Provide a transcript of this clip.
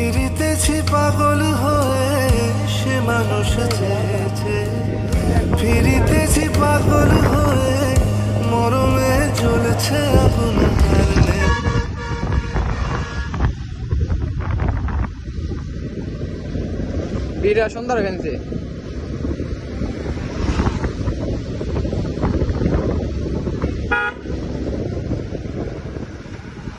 ফিরিতেছি পাগল হয়ে সে মানুষ চেয়েছে, ফিরিতেছি পাগল হয়ে মরমে জ্বলেছে আগুন হারলে। ভিডিও সুন্দর হয়েছে।